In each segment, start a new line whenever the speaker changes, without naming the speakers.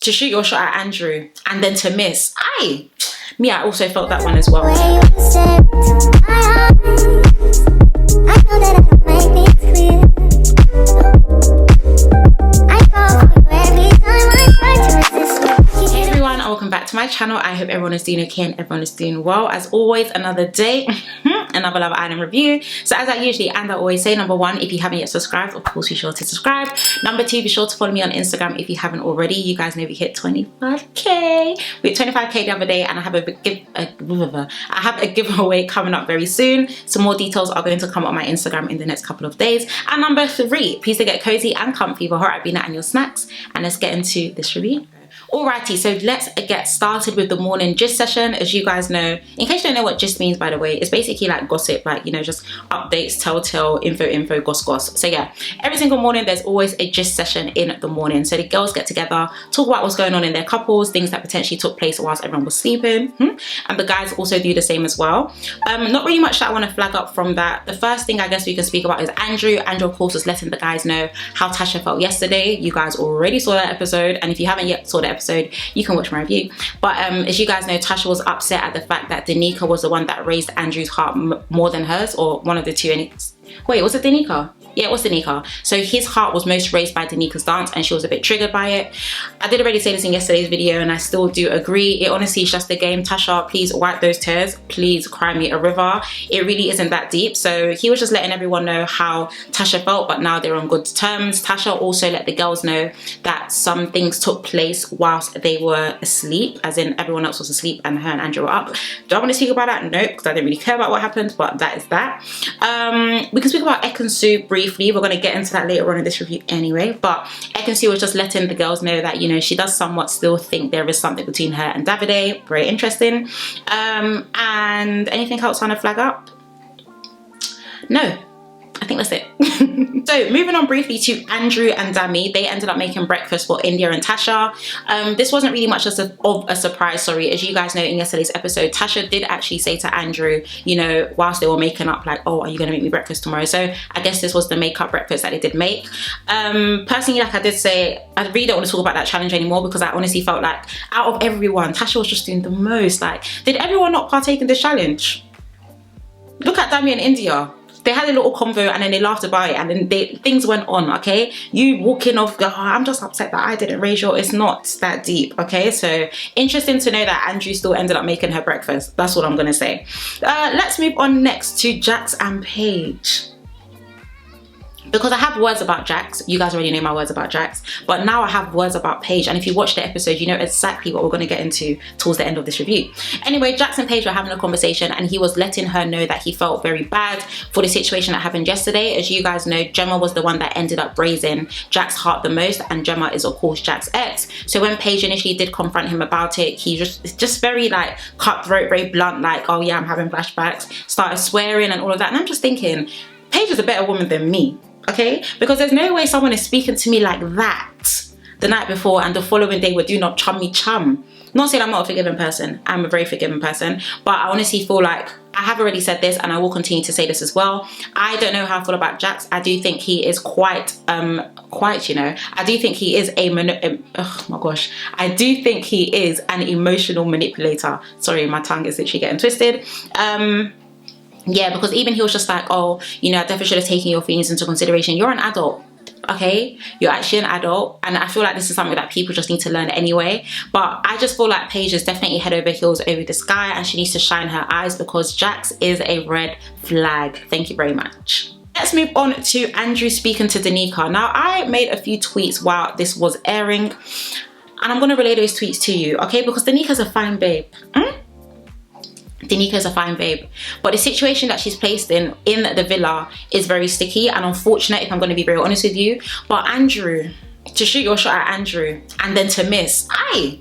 to shoot your shot at Andrew and then to miss. I also felt that one as well. Welcome back to my channel. I hope everyone is doing okay and everyone is doing well. As always, another day, another Love Island review. So as I usually and I always say, number one, if you haven't yet subscribed, of course be sure to subscribe. Number two, be sure to follow me on Instagram if you haven't already. You guys know we hit 25k. We hit 25k the other day, and I have a giveaway coming up very soon. Some more details are going to come on my Instagram in the next couple of days. And number three, please to get cozy and comfy for hot Bina and your snacks. And let's get into this review. Alrighty, so let's get started with the morning gist session. As you guys know, in case you don't know what gist means, by the way, it's basically like gossip, like, you know, just updates, telltale, info, goss. So yeah, every single morning there's always a gist session in the morning. So the girls get together, talk about what's going on in their couples, things that potentially took place whilst everyone was sleeping, and the guys also do the same as well. Not really much that I want to flag up from that. The first thing I guess we can speak about is Andrew. Andrew, of course, was letting the guys know how Tasha felt yesterday. You guys already saw that episode, and if you haven't yet saw the episode, you can watch my review. But as you guys know, Tasha was upset at the fact that Danica was the one that raised Andrew's heart more than hers, or one of the two. And wait, was it Danica? Yeah, it was Danica. So his heart was most raised by Danica's dance, and she was a bit triggered by it. I did already say this in yesterday's video, and I still do agree. It honestly is just a game. Tasha, please wipe those tears. Please cry me a river. It really isn't that deep. So he was just letting everyone know how Tasha felt, but now they're on good terms. Tasha also let the girls know that some things took place whilst they were asleep, as in everyone else was asleep and her and Andrew were up. Do I want to speak about that? No, because I didn't really care about what happened, but that is that. We can speak about Ekin-Su briefly. We're going to get into that later on in this review anyway, but Ekin-Su was just letting the girls know that, you know, she does somewhat still think there is something between her and Davide. Very interesting. And anything else on a flag up? No, I think that's it. So moving on briefly to Andrew and Dami, they ended up making breakfast for India and Tasha. This wasn't really much of a surprise, sorry. As you guys know, in yesterday's episode, Tasha did actually say to Andrew, you know, whilst they were making up, like, oh, are you going to make me breakfast tomorrow? So I guess this was the make-up breakfast that they did make. Personally, like I did say, I really don't want to talk about that challenge anymore, because I honestly felt like out of everyone, Tasha was just doing the most. Like, did everyone not partake in this challenge? Look at Dami and India. They had a little convo and then they laughed about it, and then things went on, okay? You walking off, oh, I'm just upset that I didn't raise your, it's not that deep, okay? So interesting to know that Andrew still ended up making her breakfast. That's what I'm gonna say. Let's move on next to Jax and Paige. Because I have words about Jax. You guys already know my words about Jax, but now I have words about Paige, and if you watch the episode, you know exactly what we're going to get into towards the end of this review. Anyway, Jax and Paige were having a conversation, and he was letting her know that he felt very bad for the situation that happened yesterday. As you guys know, Gemma was the one that ended up raising Jax's heart the most, and Gemma is of course Jax's ex. So when Paige initially did confront him about it, he just very like cutthroat, very blunt, like, oh yeah, I'm having flashbacks, started swearing and all of that. And I'm just thinking, Paige is a better woman than me. Okay, because there's no way someone is speaking to me like that the night before and the following day would do not chummy chum. Not saying I'm not a forgiving person, I'm a very forgiving person, but I honestly feel like I have already said this, and I will continue to say this as well. I don't know how I feel about Jax. I do think he is quite, you know, I do think he is oh my gosh, I do think he is an emotional manipulator. Sorry, my tongue is literally getting twisted. Yeah, because even he was just like, oh, you know, I definitely should have taken your feelings into consideration. You're an adult, okay? You're actually an adult, and I feel like this is something that people just need to learn anyway. But I just feel like Paige is definitely head over heels over this guy, and she needs to shine her eyes, because Jax is a red flag. Thank you very much. Let's move on to Andrew speaking to Danica. Now, I made a few tweets while this was airing, and I'm going to relay those tweets to you, okay? Because Danica's a fine babe. Danica is a fine babe, but the situation that she's placed in the villa is very sticky and unfortunate, if I'm going to be very honest with you. But Andrew, to shoot your shot at Andrew and then to miss, I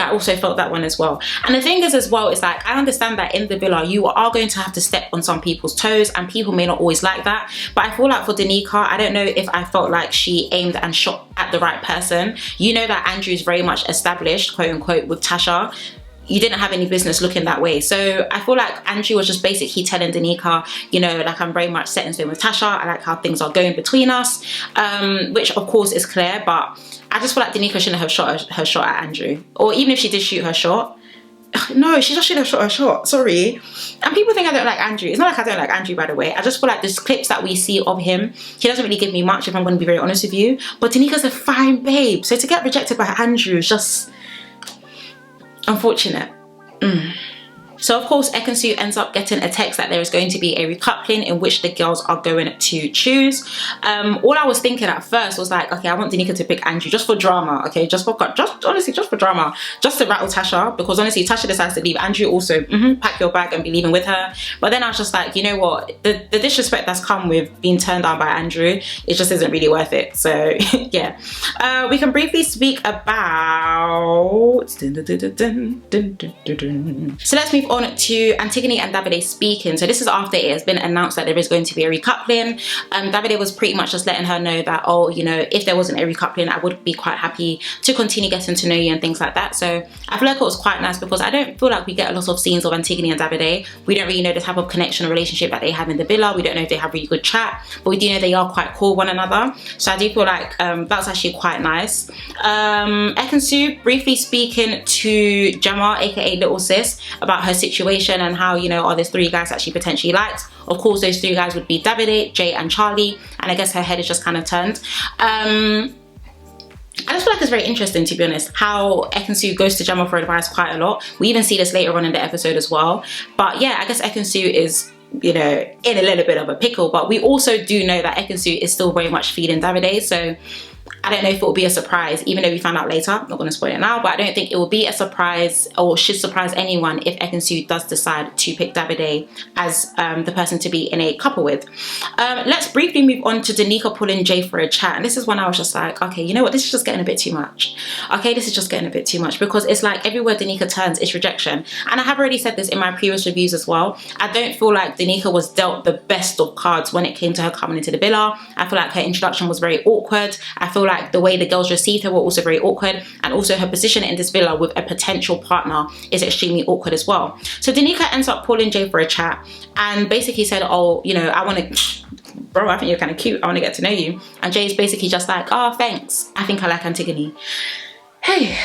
also felt that one as well. And the thing is as well, it's like, I understand that in the villa you are going to have to step on some people's toes, and people may not always like that, but I feel like for Danica, I don't know if I felt like she aimed and shot at the right person. You know that Andrew's very much established, quote unquote, with Tasha. you didn't have any business looking that way. So I feel like Andrew was just basically telling Danica, you know, like, I'm very much set in stone with Tasha. I like how things are going between us, which of course is clear, but I just feel like Danica shouldn't have shot her shot at Andrew. Or even if she did shoot her shot, no, she just shouldn't have shot her shot, sorry. And people think I don't like Andrew. It's not like I don't like Andrew, by the way. I just feel like there's clips that we see of him, he doesn't really give me much, if I'm going to be very honest with you. But Danica's a fine babe, so to get rejected by Andrew is just unfortunate. So of course, Ekin-Su ends up getting a text that there is going to be a recoupling in which the girls are going to choose. All I was thinking at first was like, okay, I want Danica to pick Andrew just for drama, okay, honestly, just for drama, just to rattle Tasha, because honestly, Tasha decides to leave. Andrew also, pack your bag and be leaving with her. But then I was just like, you know what, the disrespect that's come with being turned down by Andrew, it just isn't really worth it. So yeah, we can briefly speak about, so let's move on to Antigone and Davide speaking. So this is after it has been announced that there is going to be a recoupling. Davide was pretty much just letting her know that, oh, you know, if there wasn't a recoupling, I would be quite happy to continue getting to know you and things like that. So I feel like it was quite nice, because I don't feel like we get a lot of scenes of Antigone and Davide. We don't really know the type of connection or relationship that they have in the villa. We don't know if they have really good chat, but we do know they are quite cool with one another. So I do feel like that's actually quite nice. Ekin-Su briefly speaking to Gemma, aka Little Sis, about her situation and how, you know, there's 3 guys that she potentially likes. Of course, those 3 guys would be Davide, Jay and Charlie, and I guess her head is just kind of turned. I just feel like it's very interesting, to be honest, how Ekin-Su goes to Gemma for advice quite a lot. We even see this later on in the episode as well. But yeah, I guess Ekin-Su is, you know, in a little bit of a pickle, but we also do know that Ekin-Su is still very much feeding Davide. So I don't know if it will be a surprise, even though we found out later. I'm not going to spoil it now, but I don't think it will be a surprise or should surprise anyone if Ekin-Su does decide to pick Davide as the person to be in a couple with. Let's briefly move on to Danica pulling Jay for a chat. And this is when I was just like, okay, you know what? This is just getting a bit too much. Okay, this is just getting a bit too much, because it's like everywhere Danica turns, it's rejection. And I have already said this in my previous reviews as well. I don't feel like Danica was dealt the best of cards when it came to her coming into the villa. I feel like her introduction was very awkward. I feel like the way the girls received her were also very awkward, and also her position in this villa with a potential partner is extremely awkward as well. So Danica ends up pulling Jay for a chat and basically said, oh, you know, I want to, bro, I think you're kind of cute, I want to get to know you. And Jay's basically just like, oh, thanks, I think I like Antigone. Hey,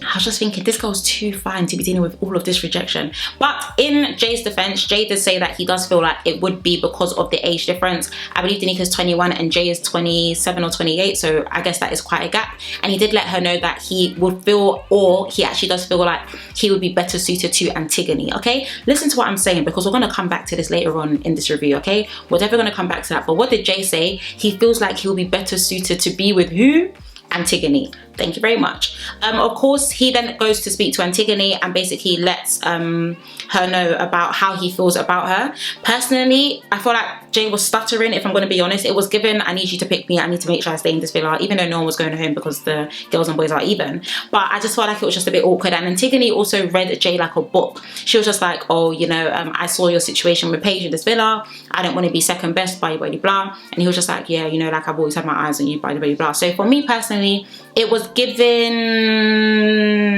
I was just thinking, this girl's too fine to be dealing with all of this rejection. But in Jay's defense, Jay did say that he does feel like it would be because of the age difference. I believe Danica's 21 and Jay is 27 or 28, so I guess that is quite a gap. And he did let her know that he would feel, or he actually does feel like he would be better suited to Antigone, okay? Listen to what I'm saying, because we're going to come back to this later on in this review, okay? We're definitely going to come back to that. But what did Jay say? He feels like he will be better suited to be with who? Antigone. Thank you very much. Of course, he then goes to speak to Antigone and basically lets her know about how he feels about her. Personally, I feel like Jay was stuttering, if I'm going to be honest. It was given, I need you to pick me, I need to make sure I stay in this villa, even though no one was going home because the girls and boys are even. But I just felt like it was just a bit awkward. And Antigone also read Jay like a book. She was just like, oh, you know, I saw your situation with Paige in this villa, I don't want to be second best, blah, blah, blah. And he was just like, yeah, you know, like, I've always had my eyes on you, blah, blah, blah. So for me personally, it was given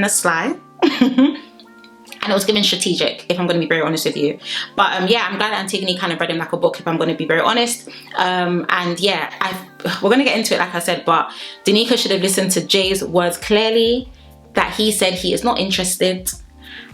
sly and it was given strategic, if I'm going to be very honest with you. But yeah, I'm glad that Antigone kind of read him like a book, if I'm going to be very honest. And yeah, we're going to get into it, like I said, but Danica should have listened to Jay's words clearly, that he said he is not interested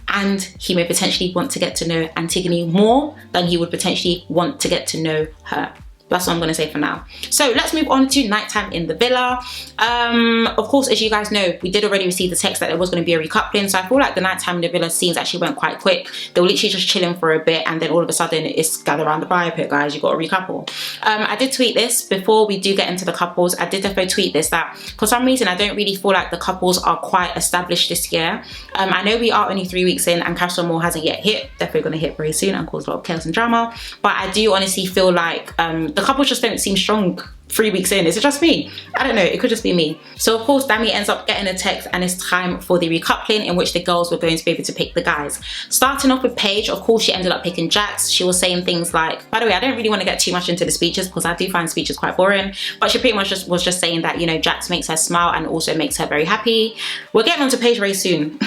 and he may potentially want to get to know Antigone more than he would potentially want to get to know her. That's what I'm going to say for now. So let's move on to nighttime in the villa. Of course, as you guys know, we did already receive the text that there was going to be a recoupling. So I feel like the nighttime in the villa scenes actually went quite quick. They were literally just chilling for a bit, and then all of a sudden it's gather around the fire pit, guys, you got a recouple. I did tweet this before we do get into the couples. I did definitely tweet this, that for some reason I don't really feel like the couples are quite established this year. I know we are only 3 weeks in and Castle Moore hasn't yet hit. Definitely going to hit very soon and cause a lot of chaos and drama. But I do honestly feel like the couples just don't seem strong 3 weeks in. Is it just me? I don't know, it could just be me. So of course Dami ends up getting a text and it's time for the recoupling in which the girls were going to be able to pick the guys. Starting off with Paige, of course she ended up picking Jax. She was saying things like, by the way, I don't really want to get too much into the speeches because I do find speeches quite boring, but she pretty much was just saying that, you know, Jax makes her smile and also makes her very happy. We're getting on to Paige very soon.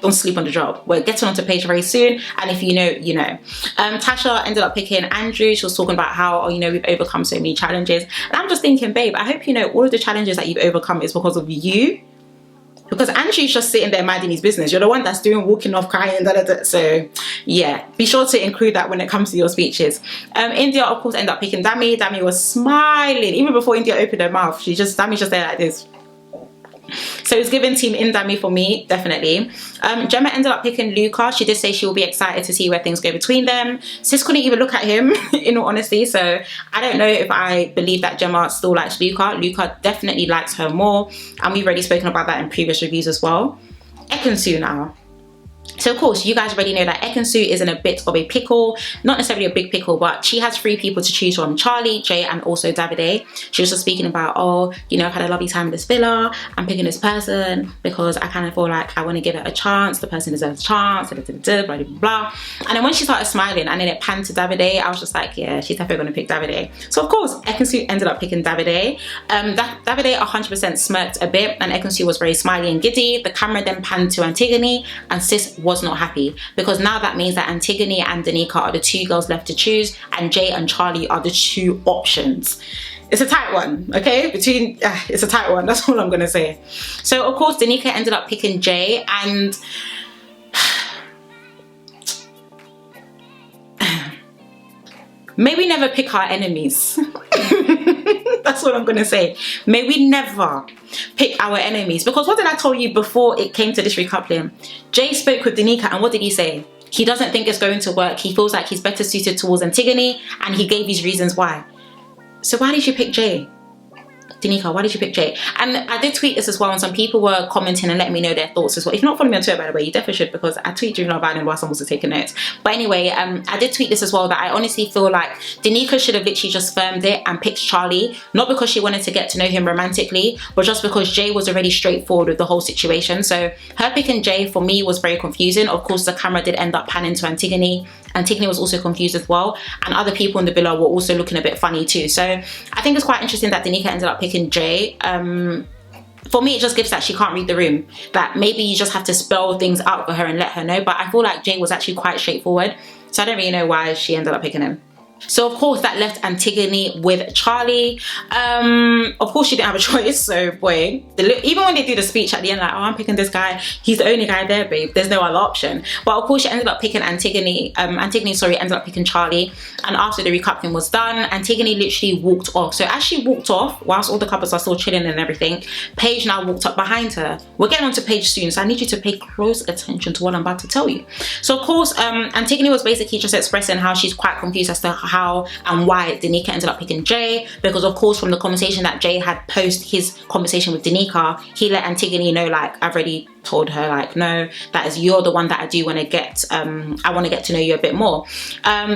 don't sleep on the job. We're getting onto Paige very soon, and if you know, you know. Tasha ended up picking Andrew. She was talking about how, oh, you know, we've overcome so many challenges, and I'm just thinking, babe, I hope you know all of the challenges that you've overcome is because of you. Because Andrew's just sitting there minding his business. You're the one that's doing walking off, crying, da, da, da. So yeah, be sure to include that when it comes to your speeches. India, of course, ended up picking Dami. Dami was smiling even before India opened her mouth. Dami's just there like this. So it's giving team Indami for me, definitely. Gemma ended up picking Luca. She did say she will be excited to see where things go between them. Sis couldn't even look at him, in all honesty. So I don't know if I believe that Gemma still likes Luca. Luca definitely likes her more. And we've already spoken about that in previous reviews as well. Ekin-Su now. So of course, you guys already know that Ekin-Su is in a bit of a pickle. Not necessarily a big pickle, but she has 3 people to choose from: Charlie, Jay, and also Davide. She was just speaking about, oh, you know, I've had a lovely time in this villa. I'm picking this person because I kind of feel like I want to give it a chance. The person deserves a chance, blah, blah, blah, blah, blah. And then when she started smiling and then it panned to Davide, I was just like, yeah, she's definitely going to pick Davide. So of course, Ekin-Su ended up picking Davide. Davide 100% smirked a bit, and Ekin-Su was very smiley and giddy. The camera then panned to Antigone, and sis was not happy, because now that means that Antigone and Danica are the 2 girls left to choose, and Jay and Charlie are the 2 options. It's a tight one, okay? It's a tight one, that's all I'm gonna say. So of course, Danica ended up picking Jay, and may we never pick our enemies. That's what I'm gonna say. May we never pick our enemies, because what did I tell you before it came to this recoupling? Jay spoke with Danica, and what did he say? He doesn't think it's going to work. He feels like he's better suited towards Antigone, and he gave his reasons why. So why did you pick Jay? Danica, why did you pick Jay? And I did tweet this as well, and some people were commenting and letting me know their thoughts as well. If you're not following me on Twitter, by the way, you definitely should, because I tweet during Love Island while someone was taking notes. But anyway, I did tweet this as well, that I honestly feel like Danica should have literally just firmed it and picked Charlie, not because she wanted to get to know him romantically, but just because Jay was already straightforward with the whole situation. So her picking Jay for me was very confusing. Of course, the camera did end up panning to Antigone. Antigone was also confused as well, and other people in the villa were also looking a bit funny too. So I think it's quite interesting that Danica ended up picking Jay. For me, it just gives that she can't read the room, that maybe you just have to spell things out for her and let her know. But I feel like Jay was actually quite straightforward, so I don't really know why she ended up picking him. So of course that left Antigone with Charlie. Of course she didn't have a choice, so boy, even when they do the speech at the end, like, oh, I'm picking this guy, he's the only guy there, babe, there's no other option. But of course she ended up picking Antigone, ended up picking Charlie. And after the recoupling was done, Antigone literally walked off. So as she walked off, whilst all the couples are still chilling and everything, Paige now walked up behind her. We're getting on to Paige soon, so I need you to pay close attention to what I'm about to tell you. So of course, Antigone was basically just expressing how she's quite confused as to how and why Danica ended up picking Jay, because of course from the conversation that Jay had post his conversation with Danica, he let Antigone know, like, I've already told her, like, no, that is, you're the one that I do want to get, I want to get to know you a bit more.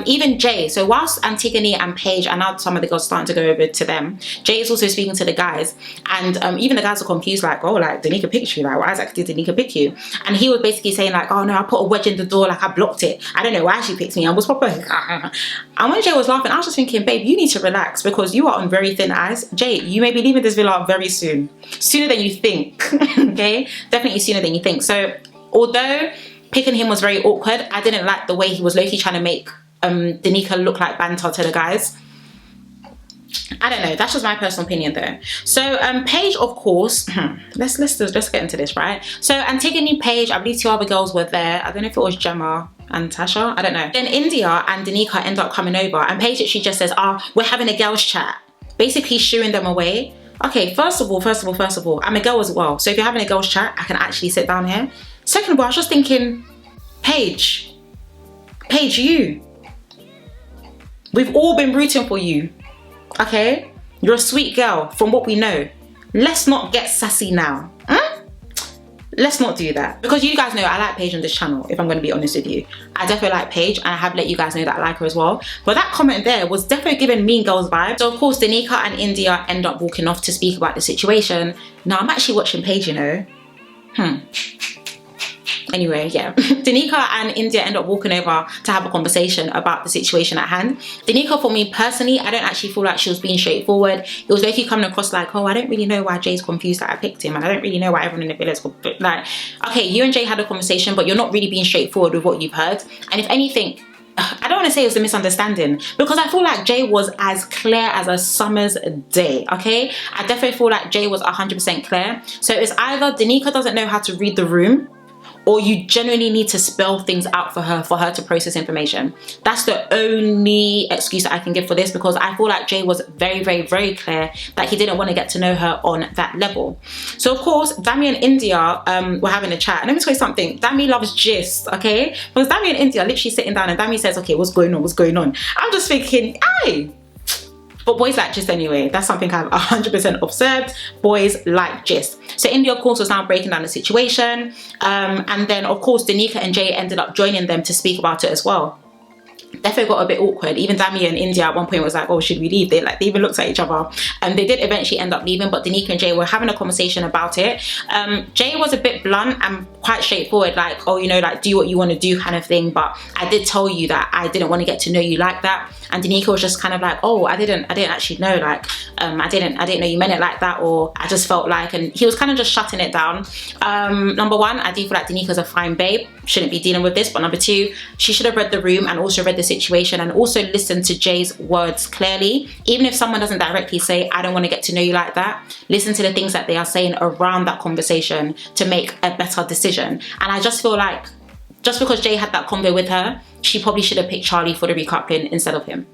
Even Jay, so whilst Antigone and Paige, and now some of the girls starting to go over to them, Jay is also speaking to the guys, and even the guys are confused, like, oh, like, Danica picked you, like, why exactly did Danica pick you? And he was basically saying, like, oh no, I put a wedge in the door, like, I blocked it, I don't know why she picked me, and was proper. And when Jay was laughing, I was just thinking, babe, you need to relax, because you are on very thin ice. Jay, you may be leaving this villa very soon, sooner than you think. Okay, definitely sooner than you think. So although picking him was very awkward, I didn't like the way he was low-key trying to make Danica look like banter to the guys. I don't know, that's just my personal opinion though. So Paige, of course, let's get into this, right? So Antigone, Paige, I believe 2 other girls were there. I don't know if it was Gemma and Tasha, I don't know. Then India and Danica end up coming over, and Paige actually just says, we're having a girls chat, basically shooing them away. Okay, first of all, I'm a girl as well, so if you're having a girls chat, I can actually sit down here. Second of all, I was just thinking, Paige, we've all been rooting for you, okay? You're a sweet girl from what we know. Let's not get sassy now. Let's not do that, because you guys know I like Paige on this channel, if I'm going to be honest with you. I definitely like Paige, and I have let you guys know that I like her as well. But that comment there was definitely giving Mean Girls vibes. So of course Danica and India end up walking off to speak about the situation. Now I'm actually watching Paige, you know. Anyway, yeah. Danica and India end up walking over to have a conversation about the situation at hand. Danica, for me personally, I don't actually feel like she was being straightforward. It was like coming across like, oh, I don't really know why Jay's confused that I picked him, and I don't really know why everyone in the villa is like, okay, you and Jay had a conversation, but you're not really being straightforward with what you've heard. And if anything, I don't want to say it was a misunderstanding, because I feel like Jay was as clear as a summer's day, okay? I definitely feel like Jay was 100% clear. So it's either Danica doesn't know how to read the room, or you genuinely need to spell things out for her to process information. That's the only excuse that I can give for this, because I feel like Jay was very, very, very clear that he didn't want to get to know her on that level. So of course, Dami and India were having a chat. And let me tell you something, Dami loves gist, okay? Because Dami and India are literally sitting down and Dami says, okay, what's going on, what's going on? I'm just thinking, hey. But boys like gist anyway. That's something I've 100% observed. Boys like gist. So India, of course, was now breaking down the situation. And then, of course, Danica and Jay ended up joining them to speak about it as well. Definitely got a bit awkward. Even Dami and India at one point was like, oh, should we leave? They even looked at each other. And they did eventually end up leaving, but Danica and Jay were having a conversation about it. Jay was a bit blunt and quite straightforward, like, oh, you know, like, do what you want to do kind of thing. But I did tell you that I didn't want to get to know you like that. And Danica was just kind of like, oh, I didn't actually know, like, I didn't know you meant it like that, or I just felt like, and he was kind of just shutting it down. Number one, I do feel like Danica's a fine babe, shouldn't be dealing with this. But number two, she should have read the room and also read the situation and also listened to Jay's words clearly. Even if someone doesn't directly say, I don't want to get to know you like that, listen to the things that they are saying around that conversation to make a better decision. And I just feel like, just because Jay had that convo with her, she probably should have picked Charlie for the recoupling instead of him.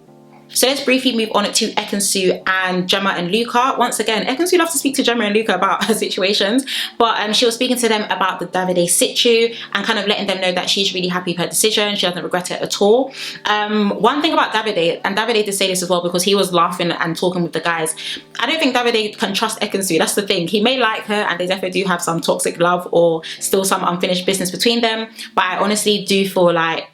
So let's briefly move on to Ekin-Su and Gemma and Luca. Once again, Ekin-Su loves to speak to Gemma and Luca about her situations, but she was speaking to them about the Davide situ and kind of letting them know that she's really happy with her decision. She doesn't regret it at all. One thing about Davide, and Davide did say this as well because he was laughing and talking with the guys, I don't think Davide can trust Ekin-Su. That's the thing. He may like her and they definitely do have some toxic love or still some unfinished business between them, but I honestly do feel like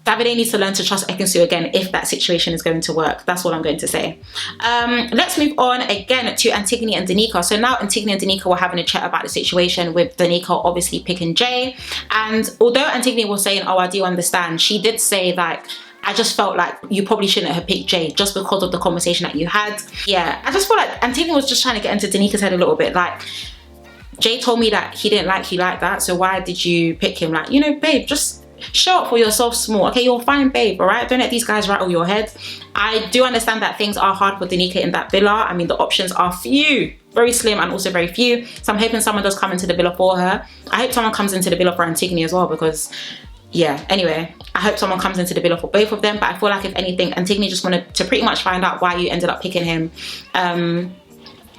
Davide needs to learn to trust Ekin-Su again if that situation is going to work. That's what I'm going to say. Let's move on again to Antigone and Danica. So now Antigone and Danica were having a chat about the situation with Danica obviously picking Jay. And although Antigone was saying, oh, I do understand, she did say like, I just felt like you probably shouldn't have picked Jay just because of the conversation that you had. Yeah, I just feel like Antigone was just trying to get into Danica's head a little bit. Like, Jay told me that he didn't like you like that, so why did you pick him? Like, you know, babe, just show up for yourself small. Okay, you're fine, babe, all right? Don't let these guys rattle your head. I do understand that things are hard for Danica in that villa. I mean, the options are few, very slim and also very few. So I'm hoping someone does come into the villa for her. I hope someone comes into the villa for Antigone as well because, yeah, anyway, I hope someone comes into the villa for both of them. But I feel like if anything, Antigone just wanted to pretty much find out why you ended up picking him.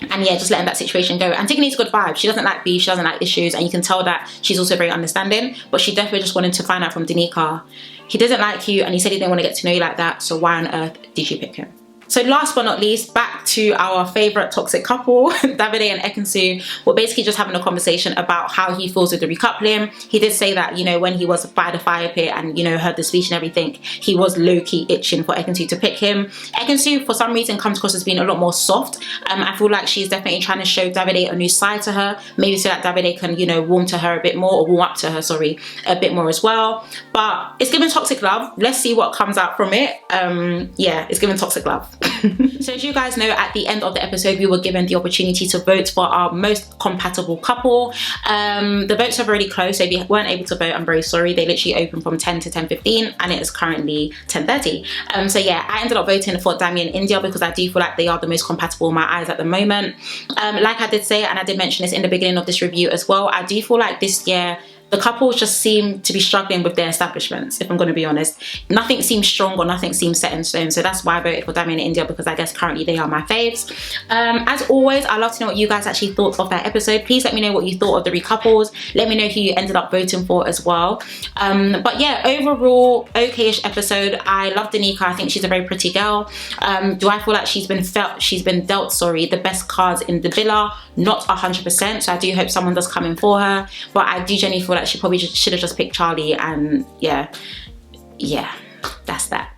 And yeah, just letting that situation go. Antigone's a good vibe. She doesn't like beef, she doesn't like issues, and you can tell that she's also very understanding, but she definitely just wanted to find out from Danica, he doesn't like you and he said he didn't want to get to know you like that, so why on earth did you pick him? So last but not least, back to our favourite toxic couple, Davide and Ekin-Su were basically just having a conversation about how he feels with the recoupling. He did say that, you know, when he was by the fire pit and, you know, heard the speech and everything, he was low-key itching for Ekin-Su to pick him. Ekin-Su, for some reason, comes across as being a lot more soft. I feel like she's definitely trying to show Davide a new side to her, maybe so that Davide can, you know, warm to her a bit more, or warm up to her, sorry, a bit more as well. But it's given toxic love. Let's see what comes out from it. Yeah, it's given toxic love. So as you guys know, at the end of the episode we were given the opportunity to vote for our most compatible couple. The votes have already closed, so if you weren't able to vote, I'm very sorry. They literally opened from 10 to 10:15 and it is currently 10:30. So yeah, I ended up voting for Dami and India because I do feel like they are the most compatible in my eyes at the moment. Like I did say, and I did mention this in the beginning of this review as well, I do feel like this year the couples just seem to be struggling with their establishments, if I'm going to be honest. Nothing seems strong or nothing seems set in stone. So that's why I voted for Dami and India, because I guess currently they are my faves. As always, I'd love to know what you guys actually thought of that episode. Please let me know what you thought of the recouples. Let me know who you ended up voting for as well. But yeah, overall, okay-ish episode. I love Danica. I think she's a very pretty girl. Do I feel like she's been dealt the best cards in the villa? Not 100%. So I do hope someone does come in for her. But I do genuinely feel like she probably should have just picked Charlie, and yeah, that's that.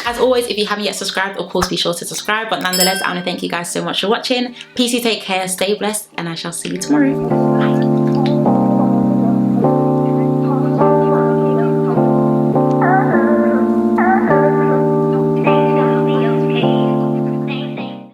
As always, if you haven't yet subscribed, of course be sure to subscribe. But nonetheless, I want to thank you guys so much for watching. Peace, you take care, stay blessed, and I shall see you tomorrow.